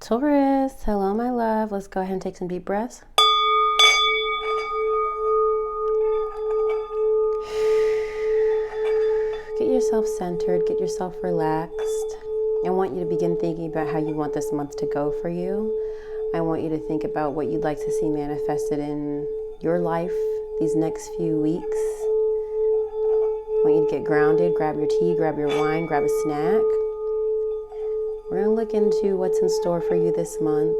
Taurus, hello, my love. Let's go ahead and take some deep breaths. Get yourself centered, get yourself relaxed. I want you to begin thinking about how you want this month to go for you. I want you to think about what you'd like to see manifested in your life these next few weeks. I want you to get grounded, grab your tea, grab your wine, grab a snack. We're going to look into what's in store for you this month.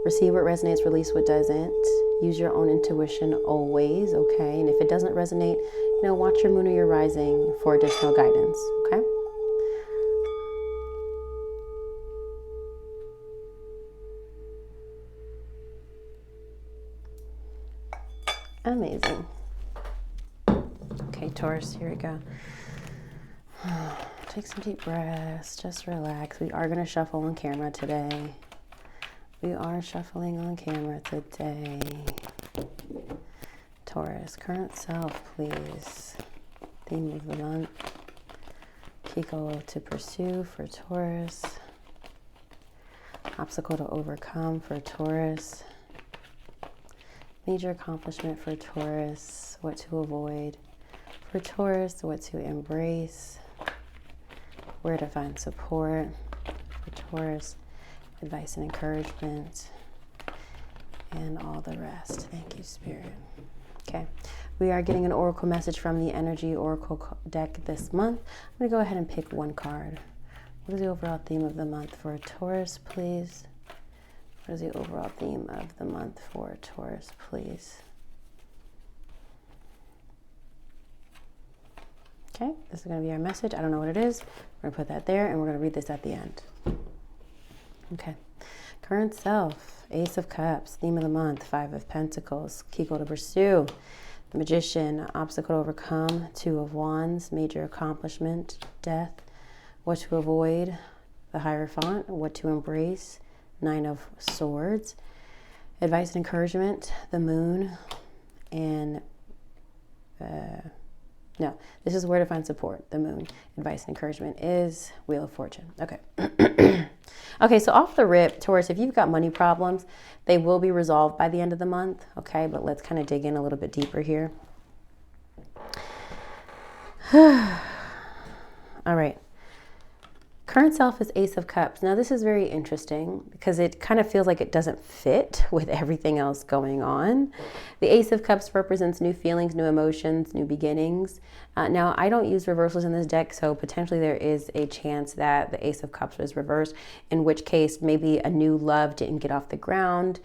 Receive what resonates, release what doesn't. Use your own intuition always, okay? And if it doesn't resonate, watch your moon or your rising for additional guidance, okay? Amazing. Okay, Taurus, here we go. Take some deep breaths, just relax. We are going to shuffle on camera today. We are shuffling on camera today. Taurus, current self, please. Theme of the month. Kiko to pursue for Taurus. Obstacle to overcome for Taurus. Major accomplishment for Taurus. What to avoid for Taurus. What to embrace. Where to find support for Taurus. Advice and encouragement. And all the rest. Thank you, Spirit. Okay, we are getting an oracle message from the Energy Oracle deck this month. I'm going to go ahead and pick one card. What is the overall theme of the month for Taurus, please? What is the overall theme of the month for Taurus, please? Okay, this is going to be our message. I don't know what it is. We're going to put that there, and we're going to read this at the end. Okay. Current self, Ace of Cups, theme of the month, Five of Pentacles, Kiko to pursue, the Magician, obstacle to overcome, Two of Wands, major accomplishment, death, what to avoid, the Hierophant, what to embrace, Nine of Swords, advice and encouragement, the Moon, and no, this is where to find support, the Moon. Advice and encouragement is Wheel of Fortune. Okay. Okay, so off the rip, Taurus, if you've got money problems, they will be resolved by the end of the month, okay? But let's kind of dig in a little bit deeper here. All right. Current self is Ace of Cups. Now, this is very interesting because it kind of feels like it doesn't fit with everything else going on. The Ace of Cups represents new feelings, new emotions, new beginnings. Now, I don't use reversals in this deck, so potentially there is a chance that the Ace of Cups was reversed, in which case maybe a new love didn't get off the ground,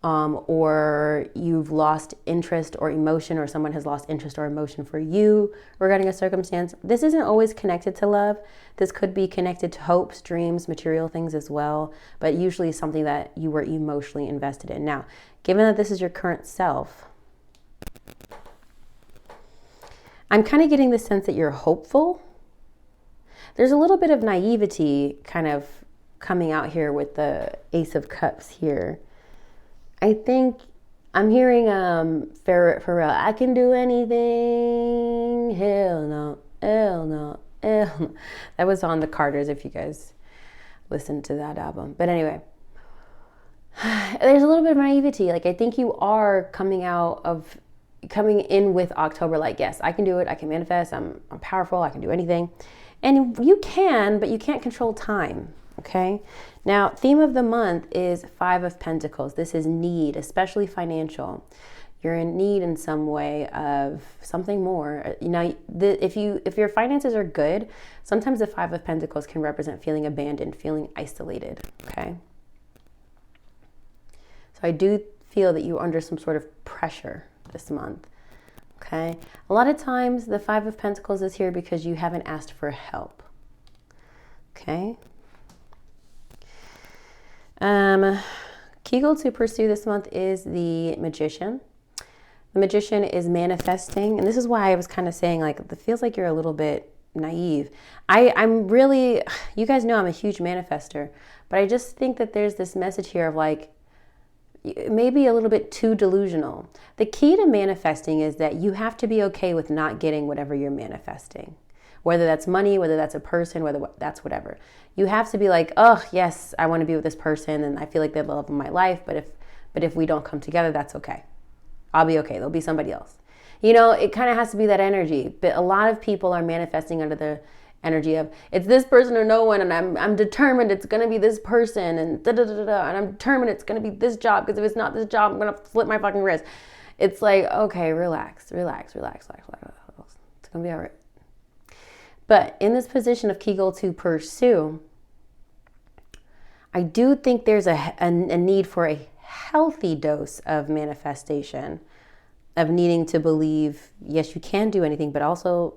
or you've lost interest or emotion, or someone has lost interest or emotion for you regarding a circumstance. This isn't always connected to love. This could be connected to hopes, dreams, material things as well, but usually something that you were emotionally invested in. Now, given that this is your current self, I'm kind of getting the sense that you're hopeful. There's a little bit of naivety kind of coming out here with the Ace of Cups here. I think I'm hearing Pharrell, I can do anything, hell no, hell no, hell no. That was on the Carters if you guys listened to that album. But anyway, there's a little bit of naivety. Like, I think you are coming in with October like, yes, I can do it, I can manifest, I'm powerful, I can do anything. And you can, but you can't control time. Okay, now theme of the month is Five of Pentacles. This is need, especially financial. You're in need in some way of something more. If your finances are good, sometimes the Five of Pentacles can represent feeling abandoned, feeling isolated. Okay, so I do feel that you're under some sort of pressure this month. Okay, a lot of times the Five of Pentacles is here because you haven't asked for help. Okay. Kegel to pursue this month is the Magician. The Magician is manifesting, and this is why I was kind of saying, like, it feels like you're a little bit naive. I'm really, you guys know I'm a huge manifester, but I just think that there's this message here of like, maybe a little bit too delusional. The key to manifesting is that you have to be okay with not getting whatever you're manifesting. whether that's money, whether that's a person, whether that's whatever. You have to be like, oh, yes, I want to be with this person and I feel like they're the love of my life. But if we don't come together, that's okay. I'll be okay. There'll be somebody else. You know, it kind of has to be that energy. But a lot of people are manifesting under the energy of it's this person or no one, and I'm determined it's going to be this person, and and I'm determined it's going to be this job, because if it's not this job, I'm going to flip my fucking wrist. It's like, okay, relax. It's going to be all right. But in this position of Kegel to pursue, I do think there's a need for a healthy dose of manifestation, of needing to believe, yes, you can do anything, but also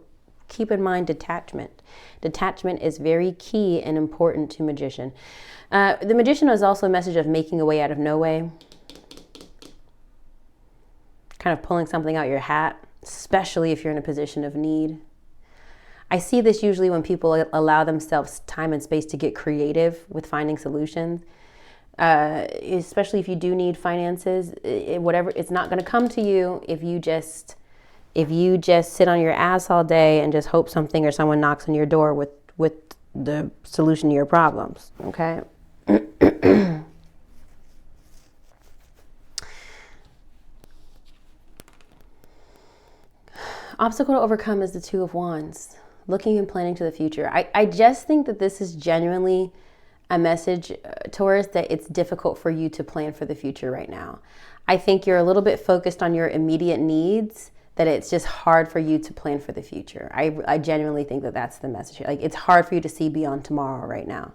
keep in mind detachment. Detachment is very key and important to Magician. The Magician is also a message of making a way out of no way. Kind of pulling something out your hat, especially if you're in a position of need. I see this usually when people allow themselves time and space to get creative with finding solutions. Especially if you do need finances, whatever, it's not going to come to you if you just sit on your ass all day and just hope something or someone knocks on your door with the solution to your problems. Okay. Obstacle to overcome is the Two of Wands, looking and planning to the future. I just think that this is genuinely a message, Taurus, that it's difficult for you to plan for the future right now. I think you're a little bit focused on your immediate needs, that it's just hard for you to plan for the future. I genuinely think that that's the message here. Like, it's hard for you to see beyond tomorrow right now.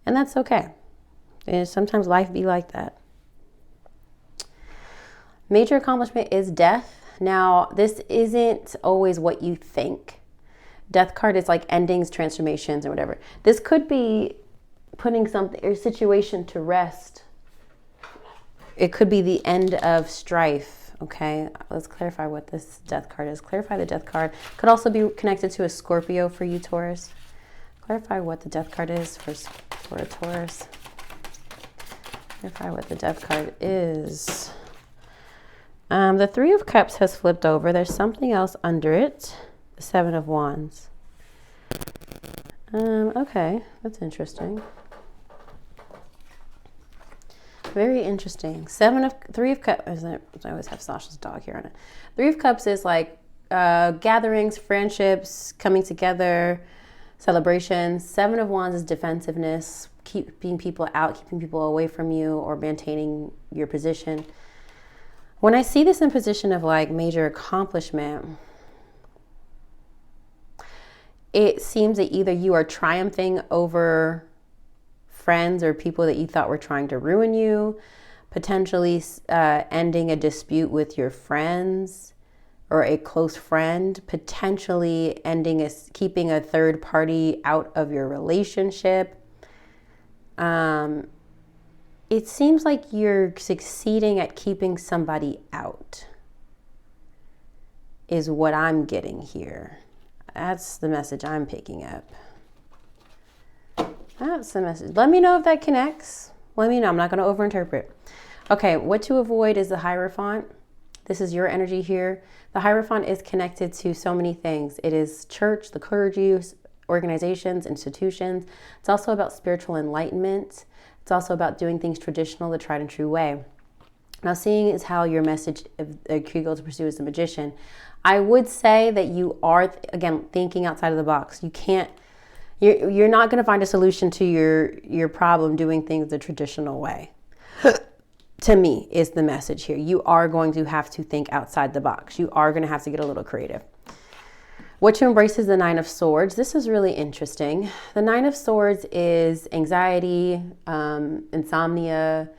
And that's okay. And sometimes life be like that. Major accomplishment is death. Now, this isn't always what you think. Death card is like endings, transformations, or whatever. This could be putting something or situation to rest. It could be the end of strife. Okay, let's clarify what this death card is. Clarify the death card. Could also be connected to a Scorpio for you, Taurus. Clarify what the death card is for a Taurus. Clarify what the death card is. The Three of Cups has flipped over. There's something else under it. The Seven of Wands. Okay, that's interesting. Very interesting. Three of Cups. I always have Sasha's dog here on it. Three of Cups is like gatherings, friendships, coming together, celebrations. Seven of Wands is defensiveness, keeping people out, keeping people away from you, or maintaining your position. When I see this in position of like major accomplishment, it seems that either you are triumphing over friends or people that you thought were trying to ruin you, potentially ending a dispute with your friends or a close friend, potentially keeping a third party out of your relationship. It seems like you're succeeding at keeping somebody out, is what I'm getting here. That's the message I'm picking up. That's the message. Let me know if that connects. Let me know. I'm not going to overinterpret. Okay, what to avoid is the Hierophant. This is your energy here. The Hierophant is connected to so many things. It is church, the clergy, organizations, institutions. It's also about spiritual enlightenment. It's also about doing things traditional, the tried and true way. Now, seeing is how your message of Kegel to pursue is the Magician. I would say that you are, again, thinking outside of the box. You're not going to find a solution to your problem doing things the traditional way. To me, is the message here. You are going to have to think outside the box. You are going to have to get a little creative. What to embrace is the Nine of Swords. This is really interesting. The Nine of Swords is anxiety, insomnia,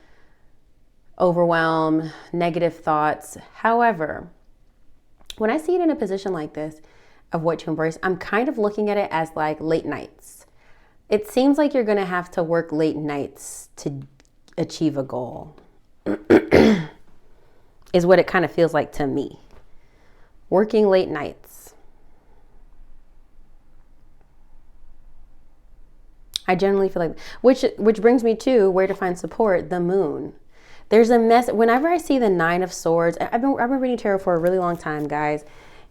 overwhelm, negative thoughts. However, when I see it in a position like this of what to embrace, I'm kind of looking at it as like late nights. It seems like you're going to have to work late nights to achieve a goal. Is what it kind of feels like to me. Working late nights. I generally feel like, which brings me to where to find support, the Moon. There's a mess. Whenever I see the Nine of Swords, I've been reading tarot for a really long time, guys.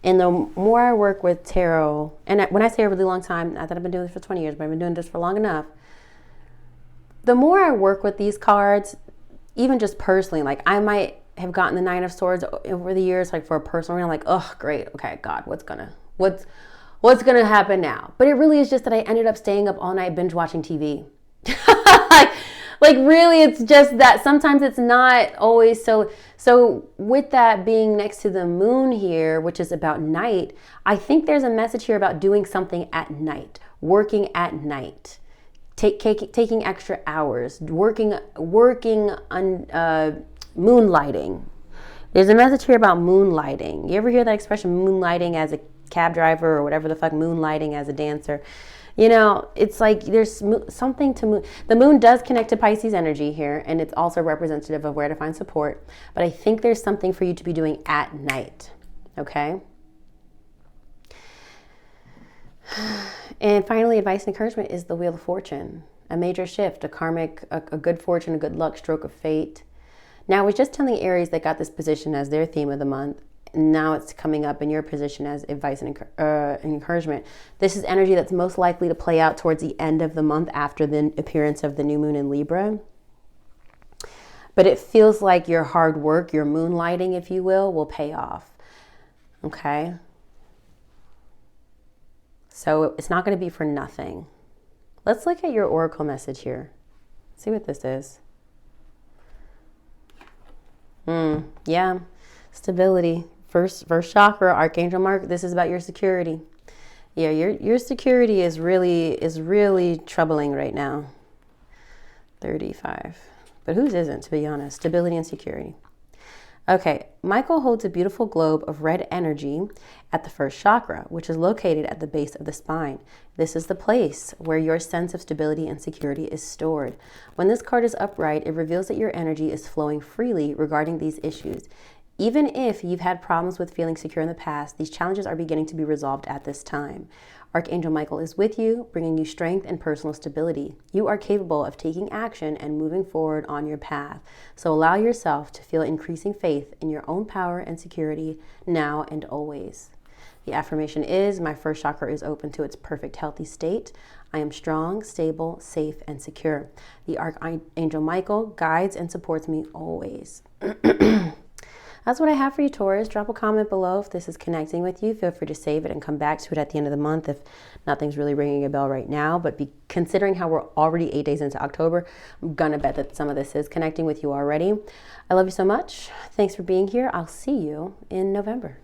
And the more I work with tarot, and when I say a really long time, not that I've been doing this for 20 years, but I've been doing this for long enough, the more I work with these cards, even just personally, like I might have gotten the Nine of Swords over the years, like for a personal reading, I'm like, oh, great, okay, God, what's gonna happen now? But it really is just that I ended up staying up all night binge watching TV. like really, it's just that sometimes it's not always so. So with that being next to the moon here, which is about night, I think there's a message here about doing something at night, working at night. Taking extra hours, working on moonlighting. There's a message here about moonlighting. You ever hear that expression, moonlighting as a cab driver or whatever the fuck, moonlighting as a dancer? You know, it's like there's something to moon. The moon does connect to Pisces energy here, and it's also representative of where to find support. But I think there's something for you to be doing at night, okay? And finally, advice and encouragement is the Wheel of Fortune. A major shift, a karmic, a good fortune, a good luck, stroke of fate. Now, I was just telling Aries that got this position as their theme of the month. Now it's coming up in your position as advice and encouragement. This is energy that's most likely to play out towards the end of the month after the appearance of the new moon in Libra. But it feels like your hard work, your moonlighting, if you will pay off. Okay? So it's not going to be for nothing. Let's look at your oracle message here. See what this is. Yeah, stability. First chakra, Archangel Mark. This is about your security. Yeah, your security is really troubling right now. 35. But whose isn't, to be honest? Stability and security. Okay, Michael holds a beautiful globe of red energy at the first chakra, which is located at the base of the spine. This is the place where your sense of stability and security is stored. When this card is upright, it reveals that your energy is flowing freely regarding these issues. Even if you've had problems with feeling secure in the past, these challenges are beginning to be resolved at this time. Archangel Michael is with you, bringing you strength and personal stability. You are capable of taking action and moving forward on your path. So allow yourself to feel increasing faith in your own power and security now and always. The affirmation is, my first chakra is open to its perfect healthy state. I am strong, stable, safe, and secure. The Archangel Michael guides and supports me always. That's what I have for you, Taurus. Drop a comment below if this is connecting with you. Feel free to save it and come back to it at the end of the month if nothing's really ringing a bell right now. But considering how we're already 8 days into October, I'm going to bet that some of this is connecting with you already. I love you so much. Thanks for being here. I'll see you in November.